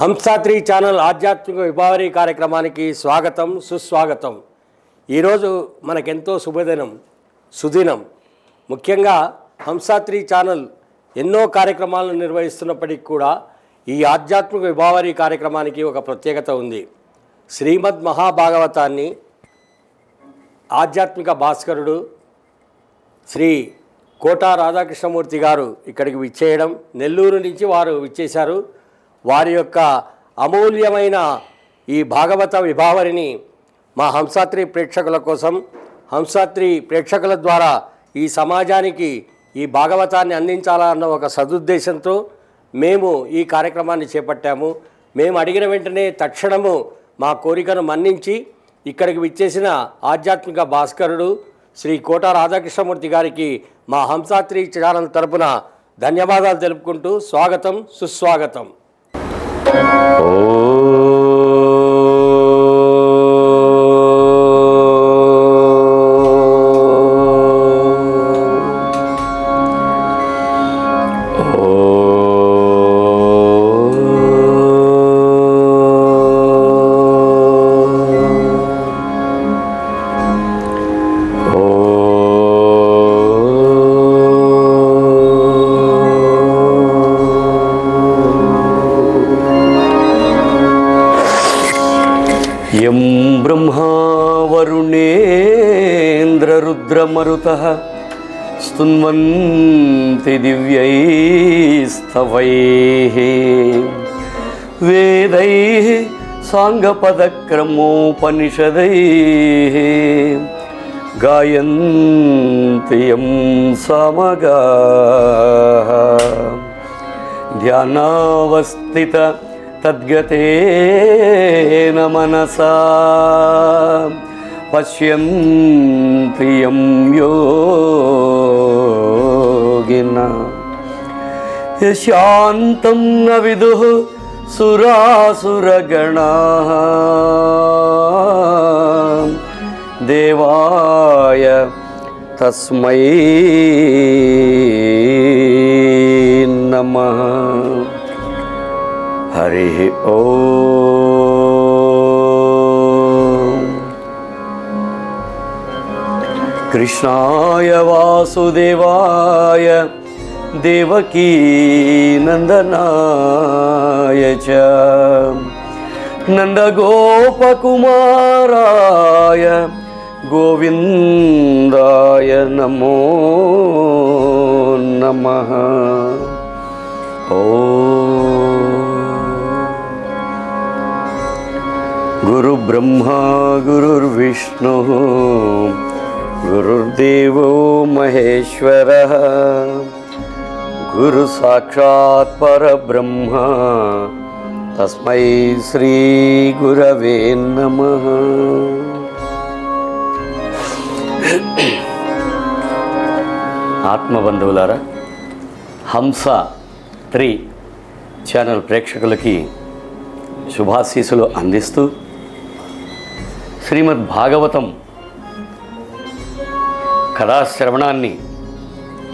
హంసాత్రి channel ఆధ్యాత్మిక విభావరి కార్యక్రమానికి స్వాగతం సుస్వాగతం. ఈరోజు మనకెంతో సుదినం. ముఖ్యంగా హంసాత్రి ఛానల్ ఎన్నో కార్యక్రమాలను నిర్వహిస్తున్నప్పటికీ కూడా ఈ ఆధ్యాత్మిక విభావరి కార్యక్రమానికి ఒక ప్రత్యేకత ఉంది. శ్రీమద్ మహాభాగవతాన్ని ఆధ్యాత్మిక భాస్కరుడు శ్రీ కోట రాధాకృష్ణమూర్తి గారు ఇక్కడికి విచ్చేయడం, నెల్లూరు నుంచి వారు విచ్చేశారు. వారి యొక్క అమూల్యమైన ఈ భాగవత విభావరిని మా హంసాత్రి ప్రేక్షకుల కోసం, హంసాత్రి ప్రేక్షకుల ద్వారా ఈ సమాజానికి ఈ భాగవతాన్ని అందించాలన్న ఒక సదుద్దేశంతో మేము ఈ కార్యక్రమాన్ని చేపట్టాము. మేము అడిగిన వెంటనే తక్షణము మా కోరికను మన్నించి ఇక్కడికి విచ్చేసిన ఆధ్యాత్మిక భాస్కరుడు శ్రీ కోట రాధాకృష్ణమూర్తి గారికి మా హంసాత్రి ఛానల్ తరపున ధన్యవాదాలు తెలుపుకుంటూ స్వాగతం సుస్వాగతం. యం బ్రహ్మా వరుణేంద్రరుద్రమరుతః స్తున్వంతి దివ్యైస్తవైః వేదైః సాంగపదక్రమోపనిషదైః గాయంతి యం సామగాః ధ్యానావస్థిత తద్గతేన మనసా పశ్యంతి యం యోగినః యశాంతం న విదుః సురాసురగణాః దేవాయ తస్మై నమః. హరి ఓం. కృష్ణాయ వాసుదేవాయ దేవకీ నందనాయ చ నందగోపకుమారాయ గోవిందాయ నమో నమః. గురు బ్రహ్మా గురుర్విష్ణు గురుర్దేవో మహేశ్వరః గురు సాక్షాత్ పరబ్రహ్మ తస్మై శ్రీ గురవే నమః. ఆత్మబంధువులారా, హంస3 ఛానల్ ప్రేక్షకులకి శుభాశీస్సులు అందిస్తూ శ్రీమద్ భాగవతం కథాశ్రవణాన్ని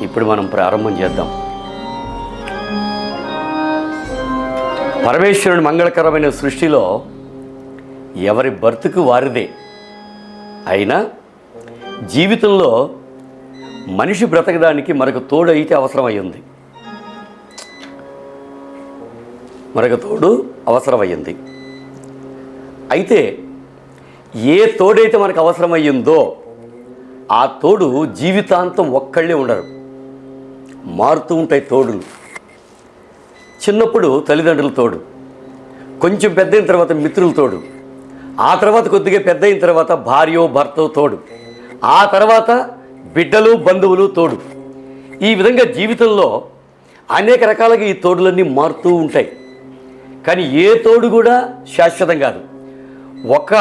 ఇప్పుడు మనం ప్రారంభం చేద్దాం. పరమేశ్వరుని మంగళకరమైన సృష్టిలో ఎవరి బ్రతుకు వారిదే. అయినా జీవితంలో మనిషి బ్రతకడానికి మరొక తోడు అయితే అవసరమయ్యింది. అయితే ఏ తోడైతే మనకు అవసరమయ్యిందో ఆ తోడు జీవితాంతం ఒక్కళ్ళే ఉండరు, మారుతూ ఉంటాయి తోడులు. చిన్నప్పుడు తల్లిదండ్రుల తోడు, కొంచెం పెద్ద అయిన తర్వాత మిత్రుల తోడు, ఆ తర్వాత కొద్దిగా పెద్ద అయిన తర్వాత భార్యో భర్తో తోడు, ఆ తర్వాత బిడ్డలు బంధువులు తోడు. ఈ విధంగా జీవితంలో అనేక రకాలుగా ఈ తోడులన్నీ మారుతూ ఉంటాయి. కానీ ఏ తోడు కూడా శాశ్వతం కాదు. ఒక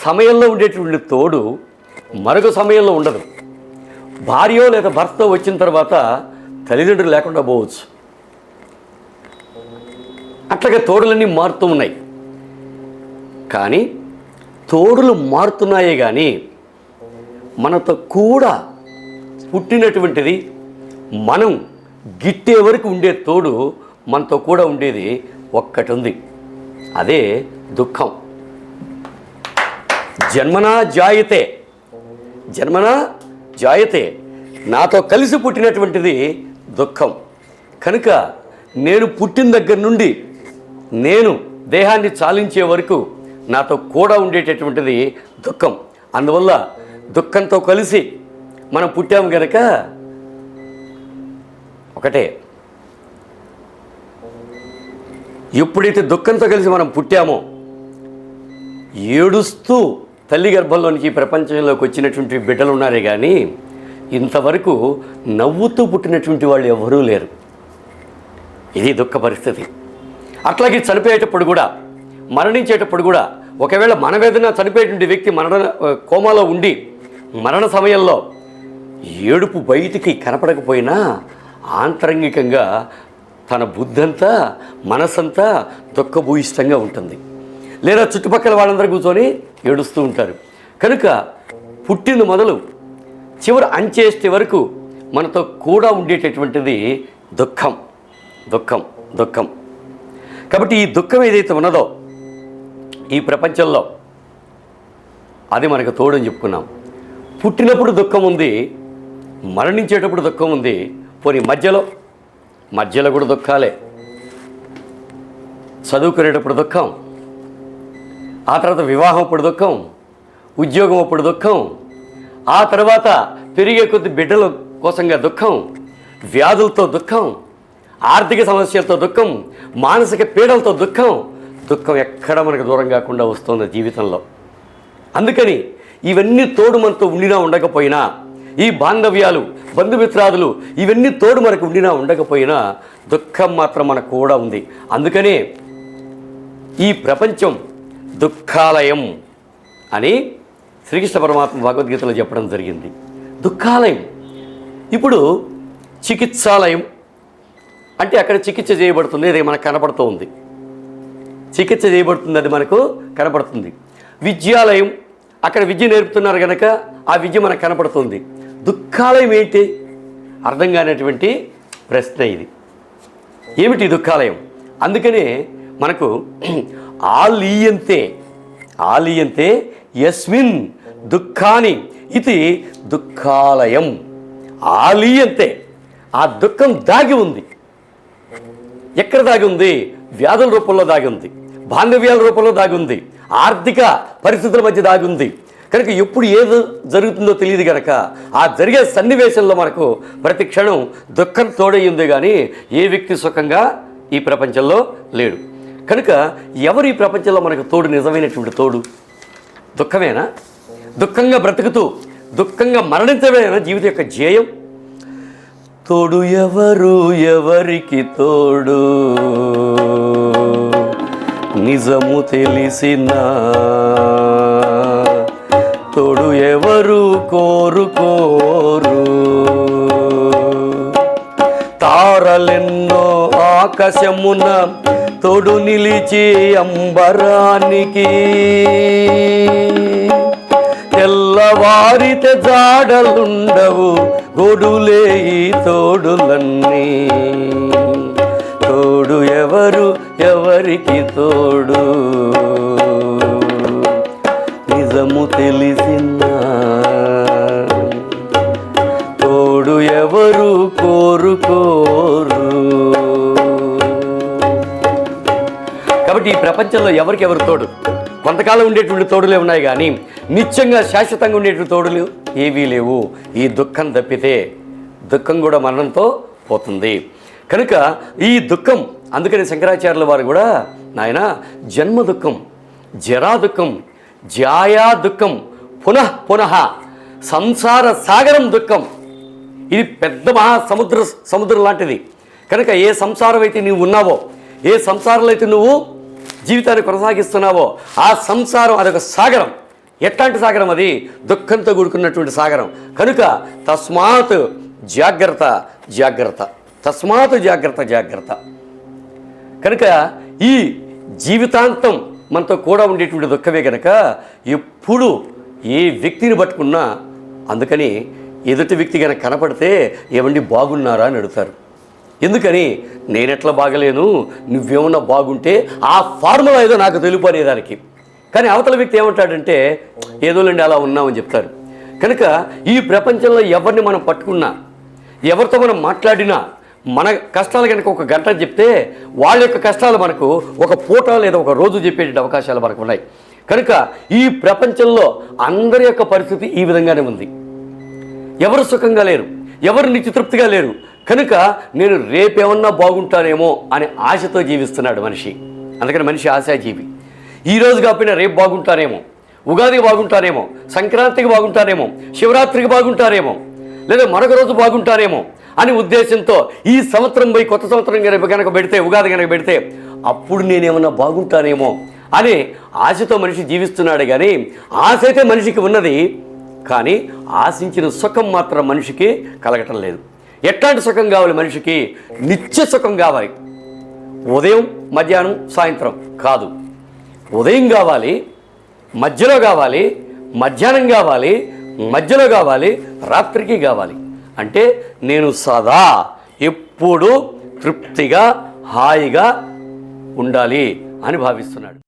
సమయంలో ఉండేటువంటి తోడు మరొక సమయంలో ఉండదు. భార్యో లేదా భర్త వచ్చిన తర్వాత తల్లిదండ్రులు లేకుండా పోవచ్చు. అట్లాగే తోడులన్నీ మారుతూ ఉన్నాయి. కానీ తోడులు మారుతున్నాయే కానీ మనతో కూడా పుట్టినటువంటిది, మనం గిట్టే వరకు ఉండే తోడు మనతో కూడా ఉండేది ఒక్కటి ఉంది. అదే దుఃఖం. జన్మనా జాయతే, జన్మనా జాయతే, నాతో కలిసి పుట్టినటువంటిది దుఃఖం. కనుక నేను పుట్టిన దగ్గర నుండి నేను దేహాన్ని చాలించే వరకు నాతో కూడా ఉండేటటువంటిది దుఃఖం. అందువల్ల దుఃఖంతో కలిసి మనం పుట్టాము కనుక ఒకటే, ఎప్పుడైతే దుఃఖంతో కలిసి మనం పుట్టామో ఏడుస్తూ తల్లి గర్భంలోనికి ప్రపంచంలోకి వచ్చినటువంటి బిడ్డలు ఉన్నారే కానీ ఇంతవరకు నవ్వుతూ పుట్టినటువంటి వాళ్ళు ఎవరూ లేరు. ఇది దుఃఖ పరిస్థితి. అట్లాగే చనిపోయేటప్పుడు కూడా, మరణించేటప్పుడు కూడా, ఒకవేళ మనవేదన చనిపోయేటువంటి వ్యక్తి కోమాలో ఉండి మరణ సమయంలో ఏడుపు బయటికి కనపడకపోయినా ఆంతరంగికంగా తన బుద్ధంతా మనసంతా దుఃఖభూయిష్టంగా ఉంటుంది. లేదా చుట్టుపక్కల వాళ్ళందరూ కూర్చొని ఏడుస్తూ ఉంటారు. కనుక పుట్టిన మొదలు చివరి అంచేస్తే వరకు మనతో కూడా ఉండేటటువంటిది దుఃఖం, దుఃఖం, దుఃఖం. కాబట్టి ఈ దుఃఖం ఏదైతే ఉన్నదో ఈ ప్రపంచంలో అది మనకు తోడని చెప్పుకున్నాం. పుట్టినప్పుడు దుఃఖం ఉంది, మరణించేటప్పుడు దుఃఖం ఉంది, పోనీ మధ్యలో కూడా దుఃఖాలే. చదువుకునేటప్పుడు దుఃఖం, ఆ తర్వాత వివాహం అప్పుడు దుఃఖం, ఉద్యోగం అప్పుడు దుఃఖం, ఆ తర్వాత పెరిగే కొద్ది బిడ్డల కోసంగా దుఃఖం, వ్యాధులతో దుఃఖం, ఆర్థిక సమస్యలతో దుఃఖం, మానసిక పీడలతో దుఃఖం. దుఃఖం ఎక్కడ మనకు దూరం కాకుండా వస్తుంది జీవితంలో. అందుకని ఇవన్నీ తోడు మనతో ఉండినా ఉండకపోయినా, ఈ బాంధవ్యాలు, బంధుమిత్రాదులు ఇవన్నీ తోడు మనకు ఉండినా ఉండకపోయినా దుఃఖం మాత్రం మనకు కూడా ఉంది. అందుకనే ఈ ప్రపంచం దుఃఖాలయం అని శ్రీకృష్ణ పరమాత్మ భగవద్గీతలో చెప్పడం జరిగింది. దుఃఖాలయం. ఇప్పుడు చికిత్సాలయం అంటే అక్కడ చికిత్స చేయబడుతుంది, అది మనకు కనపడుతూ ఉంది. చికిత్స చేయబడుతుంది, అది మనకు కనపడుతుంది. విద్యాలయం, అక్కడ విద్య నేర్పుతున్నారు కనుక ఆ విద్య మనకు కనపడుతుంది. దుఃఖాలయం ఏంటి? అర్థం కానటువంటి ప్రశ్న ఇది. ఏమిటి దుఃఖాలయం? అందుకనే మనకు ఆలీయంతే యస్మిన్ దుఃఖాని ఇది దుఃఖాలయం. ఆలీయంతే, ఆ దుఃఖం దాగి ఉంది. ఎక్కడ దాగి ఉంది? వ్యాధుల రూపంలో దాగి ఉంది, బాంధవ్యాల రూపంలో దాగి ఉంది, ఆర్థిక పరిస్థితుల మధ్య దాగి ఉంది. కనుక ఎప్పుడు ఏదో జరుగుతుందో తెలియదు కనుక ఆ జరిగే సన్నివేశంలో మనకు ప్రతి క్షణం దుఃఖం తోడయ్యింది. కానీ ఏ వ్యక్తి సుఖంగా ఈ ప్రపంచంలో లేడు. కనుక ఎవరు ఈ ప్రపంచంలో మనకు తోడు, నిజమైనటువంటి తోడు? దుఃఖమేనా? దుఃఖంగా బ్రతుకుతూ దుఃఖంగా మరణించడమేనా జీవితం యొక్క ధ్యేయం? తోడు ఎవరు, ఎవరికి తోడు నిజము తెలిసిన తోడు ఎవరు కోరుకోరు. తారలెన్నో ఆకాశమున తోడు నిలిచి అంబరానికి తెల్లవారితే జాడలుండవు గొడులే ఈ తోడులన్నీ. తోడు ఎవరు, ఎవరికి తోడు నిజము తెలిసిన తోడు ఎవరు కోరుకోరు. కాబట్టి ఈ ప్రపంచంలో ఎవరికెవరు తోడు? కొంతకాలం ఉండేటువంటి తోడులే ఉన్నాయి కానీ నిత్యంగా శాశ్వతంగా ఉండేటువంటి తోడులు ఏవీ లేవు. ఈ దుఃఖం తప్పితే. దుఃఖం కూడా మరణంతో పోతుంది. కనుక ఈ దుఃఖం, అందుకని శంకరాచార్యుల వారు కూడా నాయన జన్మ దుఃఖం, జరా దుఃఖం, జాయా దుఃఖం, పునః పునః సంసార సాగరం దుఃఖం. ఇది పెద్ద సముద్రం లాంటిది. కనుక ఏ సంసారం అయితే నీవు ఉన్నావో, ఏ సంసారంలో అయితే నువ్వు జీవితాన్ని కొనసాగిస్తున్నావో ఆ సంసారం అదొక సాగరం. ఎట్లాంటి సాగరం? అది దుఃఖంతో కూడుకున్నటువంటి సాగరం. కనుక తస్మాత్ జాగ్రత్త, జాగ్రత్త, తస్మాత్ జాగ్రత్త, జాగ్రత్త. కనుక ఈ జీవితాంతం మనతో కూడా ఉండేటువంటి దుఃఖమే కనుక ఎప్పుడు ఏ వ్యక్తిని పట్టుకున్నా, అందుకని ఎదుటి వ్యక్తి కనుక కనపడితే ఏమండి బాగున్నారా అని అడుగుతారు. ఎందుకని నేనెట్లా బాగలేను, నువ్వేమన్నా బాగుంటే ఆ ఫార్ములా ఏదో నాకు తెలుపు అనేదానికి. కానీ అవతల వ్యక్తి ఏమంటాడంటే ఏదోలేండి అలా ఉన్నామని చెప్తారు. కనుక ఈ ప్రపంచంలో ఎవరిని మనం పట్టుకున్నా, ఎవరితో మనం మాట్లాడినా, మన కష్టాలు కనుక ఒక గంట చెప్తే వాళ్ళ యొక్క కష్టాలు మనకు ఒక పూట లేదా ఒక రోజు చెప్పే అవకాశాలు మనకు ఉన్నాయి. కనుక ఈ ప్రపంచంలో అందరి యొక్క పరిస్థితి ఈ విధంగానే ఉంది. ఎవరు సుఖంగా లేరు, ఎవరు నిత్యతృప్తిగా లేరు. కనుక నేను రేపేమన్నా బాగుంటానేమో అనే ఆశతో జీవిస్తున్నాడు మనిషి. అందుకని మనిషి ఆశాజీవి. ఈరోజు కాకపోయినా రేపు బాగుంటానేమో, ఉగాదికి బాగుంటానేమో, సంక్రాంతికి బాగుంటానేమో, శివరాత్రికి బాగుంటారేమో, లేదా మరొక రోజు బాగుంటారేమో అని ఉద్దేశంతో ఈ సంవత్సరం పోయి కొత్త సంవత్సరం కనుక పెడితే, ఉగాది కనుక పెడితే అప్పుడు నేనేమన్నా బాగుంటానేమో అని ఆశతో మనిషి జీవిస్తున్నాడు. కానీ ఆశ అయితే మనిషికి ఉన్నది, కానీ ఆశించిన సుఖం మాత్రం మనిషికి కలగటం లేదు. ఎట్లాంటి సుఖం కావాలి మనిషికి? నిత్య సుఖం కావాలి. ఉదయం, మధ్యాహ్నం, సాయంత్రం కాదు. ఉదయం కావాలి, మధ్యలో కావాలి, మధ్యాహ్నం కావాలి, మధ్యలో కావాలి, రాత్రికి కావాలి. అంటే నేను సదా ఎప్పుడూ తృప్తిగా హాయిగా ఉండాలి అని భావిస్తున్నాడు.